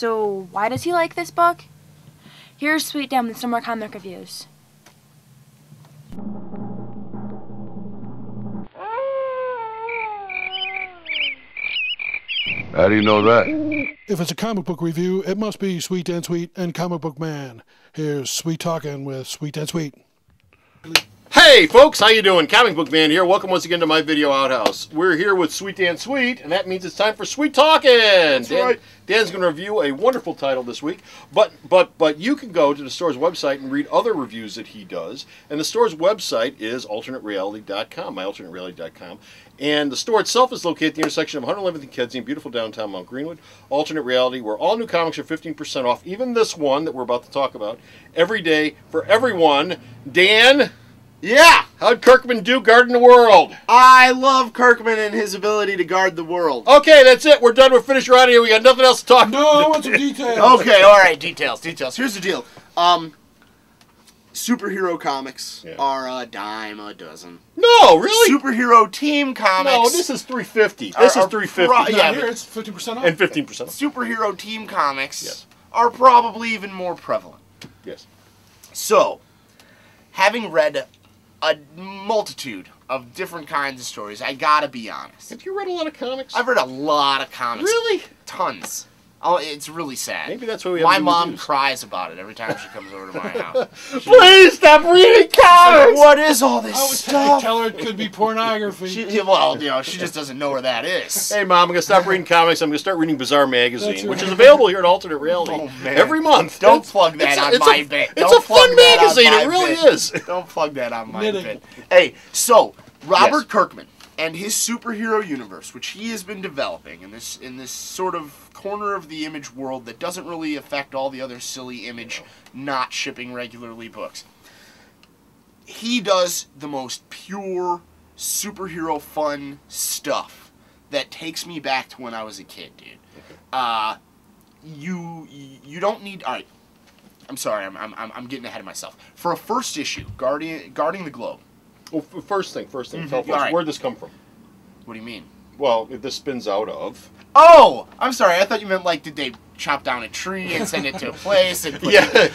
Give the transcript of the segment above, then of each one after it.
So why does he like this book? Here's Sweet Dan with some more comic reviews. How do you know that? If it's a comic book review, it must be Sweet Dan Sweet and Comic Book Man. Here's Sweet Talking with Sweet Dan Sweet. Hey folks, how you doing? Comic Book Man here. Welcome once again to my video outhouse. We're here with Sweet Dan Sweet, and that means it's time for Sweet Talking. That's right. Dan's going to review a wonderful title this week, but you can go to the store's website and read other reviews that he does. And the store's website is alternatereality.com, myalternatereality.com. And the store itself is located at the intersection of 111th and Kedzie in beautiful downtown Mount Greenwood. Alternate Reality, where all new comics are 15% off, even this one that we're about to talk about, every day for everyone. Dan? Yeah! How'd Kirkman do guarding the world? I love Kirkman and his ability to guard the world. Okay, that's it. We're done. We're finished. We're out of here. We got nothing else to talk about. No, I want some details. Okay, alright, details. Here's the deal. Superhero comics are a dime a dozen. No, really? Superhero team comics. No, this is $3.50. This is $3.50. Yeah, here it's 50% off. And 15% off. Superhero team comics are probably even more prevalent. Yes. So, having read a multitude of different kinds of stories, I gotta be honest. Have you read a lot of comics? I've read a lot of comics. Really? Tons. Oh, it's really sad. Maybe that's why we have My to do mom reviews. cries about it every time she comes over to my house. Please stop reading comics! What is all this I would stuff? tell her it could be pornography. She just doesn't know where that is. Hey, Mom, I'm going to stop reading comics. I'm going to start reading Bizarre Magazine, That's which is right. available here at Alternate Reality Oh, man. every month. Don't plug that on my bit. It's a fun magazine. It really is. Don't plug that on my Knitting. bit. Hey, so Robert Kirkman and his superhero universe, which he has been developing in this sort of corner of the Image world that doesn't really affect all the other silly Image not shipping regularly books. He does the most pure superhero fun stuff that takes me back to when I was a kid, dude. You don't need. All right, I'm sorry, I'm getting ahead of myself. For a first issue, guarding the globe. Well, first thing. Tell us, All right. where'd this come from? What do you mean? Well, this spins out of... Oh, I'm sorry. I thought you meant like, did they chop down a tree and send it to a place? And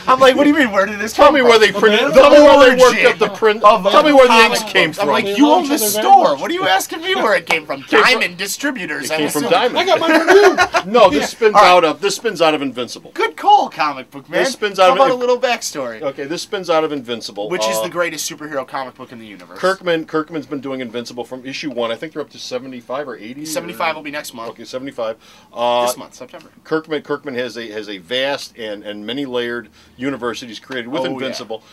I'm like, what do you mean? Where did this come from? Tell me where they printed. The Tell me where they worked origin up the print. of Tell me where the comic inks came books. from. I'm like, They you love own each the other very store. much. What are you asking me where it came from? Came from- Diamond Distributors. It came I'm from assuming. Diamond. I got mine from you. No, this spins All right. this spins out of Invincible. Good call, comic book man. This spins out How of about it- a little backstory? Okay, this spins out of Invincible. Which is the greatest superhero comic book in the universe. Kirkman's been doing Invincible from issue 1. I think they're up to 75 or 80. 75 will be next month. Okay, 75. This month, September. Kirkman has a vast and many layered universe that he's created with Oh, yeah. Invincible.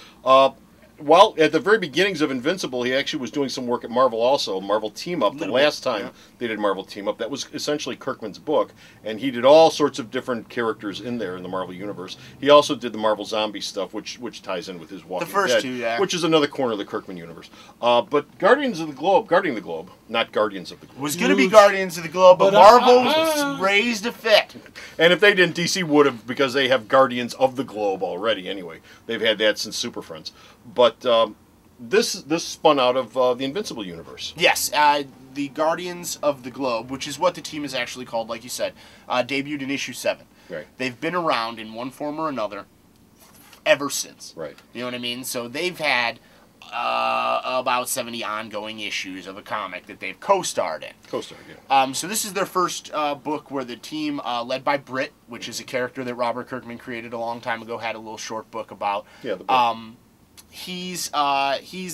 While at the very beginnings of Invincible, he actually was doing some work at Marvel also, Marvel Team Up. The Little last bit, time yeah. they did Marvel Team Up, that was essentially Kirkman's book, and he did all sorts of different characters in there in the Marvel Universe. He also did the Marvel Zombie stuff, which ties in with his Walking first Dead, two, yeah. which is another corner of the Kirkman Universe. But Guardiing the Globe, not Guardians of the Globe. Was going to be Huge. Guardians of the Globe, but But, Marvel raised a fit. And if they didn't, DC would have, because they have Guardians of the Globe already anyway. They've had that since Super Friends. But this spun out of the Invincible universe. Yes, the Guardians of the Globe, which is what the team is actually called, like you said, debuted in issue 7. Right. They've been around in one form or another ever since. Right. You know what I mean? So they've had about 70 ongoing issues of a comic that they've co-starred in. Co-star, yeah. So this is their first book where the team, led by Britt, which is a character that Robert Kirkman created a long time ago, had a little short book about. Yeah, the book. He's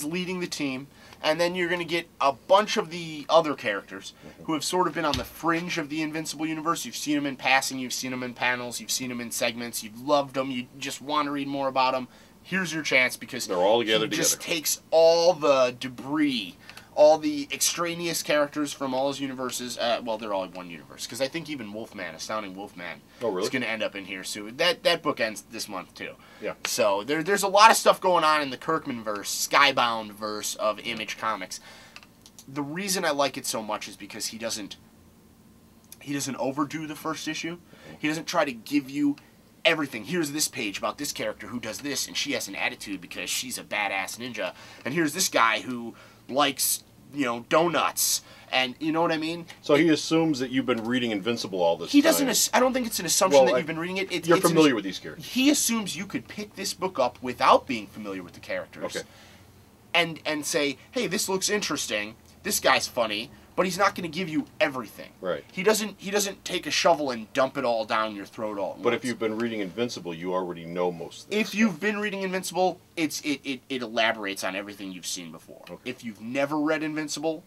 leading the team, and then you're going to get a bunch of the other characters who have sort of been on the fringe of the Invincible universe. You've seen them in passing, you've seen them in panels, you've seen them in segments, you've loved them, you just want to read more about them. Here's your chance, because They're all together he just together. takes all the debris, all the extraneous characters from all his universes. Well, they're all in one universe, because I think even Wolfman, Astounding Wolfman, Oh, really? is going to end up in here soon. That book ends this month too. Yeah. So there's a lot of stuff going on in the Kirkman verse, Skybound verse of Image Comics. The reason I like it so much is because he doesn't overdo the first issue. He doesn't try to give you everything. Here's this page about this character who does this, and she has an attitude because she's a badass ninja. And here's this guy who likes donuts. And you know what I mean? So he assumes that you've been reading Invincible all this time. He doesn't. I don't think it's an assumption that you've been reading it. You're familiar with these characters. He assumes you could pick this book up without being familiar with the characters. Okay. And say, hey, this looks interesting. This guy's funny, but he's not going to give you everything. Right. He doesn't take a shovel and dump it all down your throat all at once. But if you've been reading Invincible, you already know most of this. If you've been reading Invincible, it elaborates on everything you've seen before. Okay. If you've never read Invincible,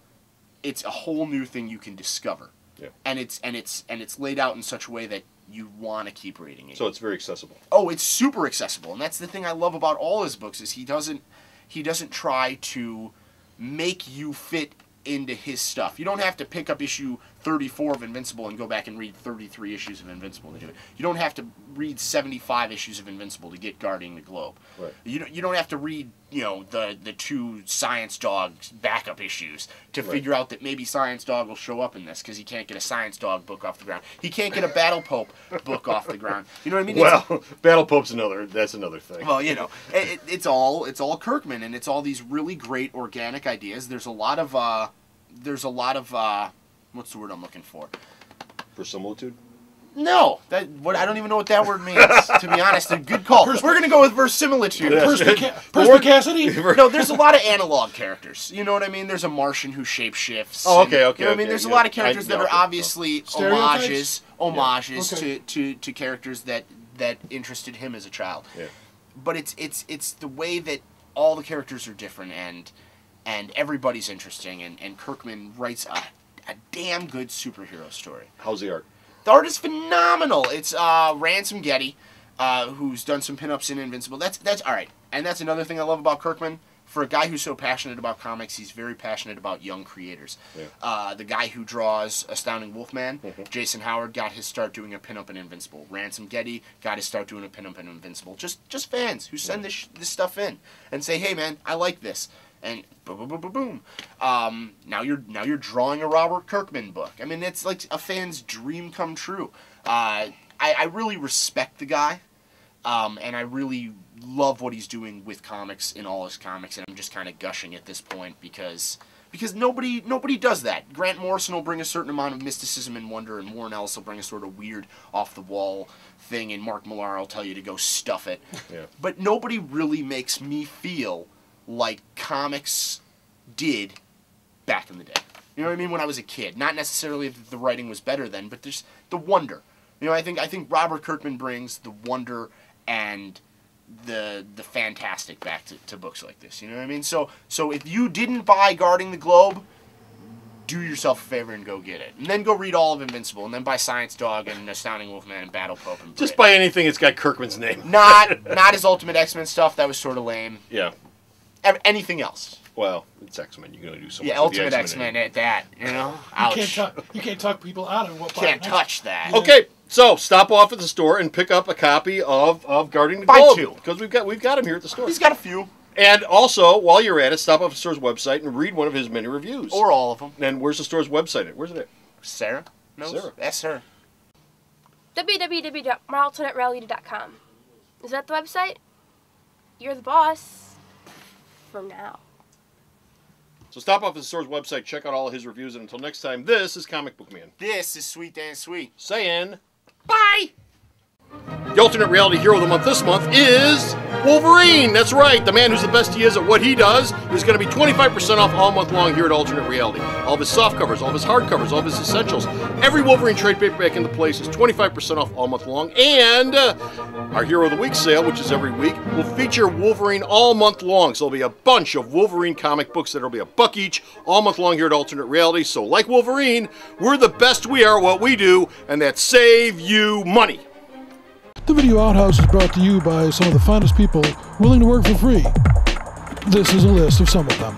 it's a whole new thing you can discover. Yeah. And it's laid out in such a way that you want to keep reading it. So it's very accessible. Oh, it's super accessible, and that's the thing I love about all his books is he doesn't try to make you fit into his stuff. You don't have to pick up issue 34 of Invincible and go back and read 33 issues of Invincible to do it. You don't have to read 75 issues of Invincible to get Guarding the Globe. Right. You don't have to read, the 2 Science Dog backup issues to figure out that maybe Science Dog will show up in this because he can't get a Science Dog book off the ground. He can't get a Battle Pope book off the ground. You know what I mean? Well, Battle Pope's that's another thing. Well, it's all Kirkman, and it's all these really great organic ideas. There's a lot of what's the word I'm looking for? Verisimilitude? No, I don't even know what that word means. To be honest, a good call. We're gonna go with verisimilitude. Perspicacity? No, there's a lot of analog characters. You know what I mean? There's a Martian who shapeshifts. Oh, okay. You know what I mean? There's a lot of characters that are obviously Stereotypes? homages Okay. to characters that interested him as a child. Yeah. But it's the way that all the characters are different and everybody's interesting and Kirkman writes a damn good superhero story. How's the art? The art is phenomenal. It's Ransom Getty, who's done some pinups in Invincible. That's all right. And that's another thing I love about Kirkman. For a guy who's so passionate about comics, he's very passionate about young creators. Yeah. The guy who draws Astounding Wolfman, Jason Howard, got his start doing a pinup in Invincible. Ransom Getty got his start doing a pinup in Invincible. Just fans who send this stuff in and say, hey man, I like this. And boom, boom, boom, boom, boom. Now you're drawing a Robert Kirkman book. I mean, it's like a fan's dream come true. I really respect the guy, and I really love what he's doing with comics in all his comics. And I'm just kind of gushing at this point because nobody does that. Grant Morrison will bring a certain amount of mysticism and wonder, and Warren Ellis will bring a sort of weird off the wall thing, and Mark Millar will tell you to go stuff it. Yeah. But nobody really makes me feel like comics did back in the day. You know what I mean? When I was a kid. Not necessarily that the writing was better then, but there's the wonder. I think Robert Kirkman brings the wonder and the fantastic back to books like this. You know what I mean? So if you didn't buy Guarding the Globe, do yourself a favor and go get it. And then go read all of Invincible, and then buy Science Dog and Astounding Wolfman and Battle Pope and Brit. Just buy anything that's got Kirkman's name. Not his Ultimate X-Men stuff. That was sort of lame. Yeah. Anything else. Well, it's X-Men. You're going to do so much Yeah, with the Ultimate X-Men at that, Ouch. You can't talk people out of what. Can't touch that. Okay, so stop off at the store and pick up a copy of Guarding the Buy Globe. 2. Because we've got him here at the store. He's got a few. And also, while you're at it, stop off the store's website and read one of his many reviews. Or all of them. And where's the store's website at? Where's it at? Sarah knows? Sarah. That's her. www.maralternatereality.com. Is that the website? You're the boss. For now. So stop off at the store's website, check out all of his reviews, and until next time, this is Comic Book Man. This is Sweet Dan Sweet. Saying, bye! The alternate reality hero of the month this month is Wolverine. That's right. The man who's the best he is at what he does is going to be 25% off all month long here at Alternate Reality. All of his soft covers, all of his hard covers, all of his essentials. Every Wolverine trade paperback in the place is 25% off all month long. And our Hero of the Week sale, which is every week, will feature Wolverine all month long. So there'll be a bunch of Wolverine comic books that'll be $1 each all month long here at Alternate Reality. So like Wolverine, we're the best we are at what we do, and that's save you money. The Video Outhouse is brought to you by some of the finest people willing to work for free. This is a list of some of them.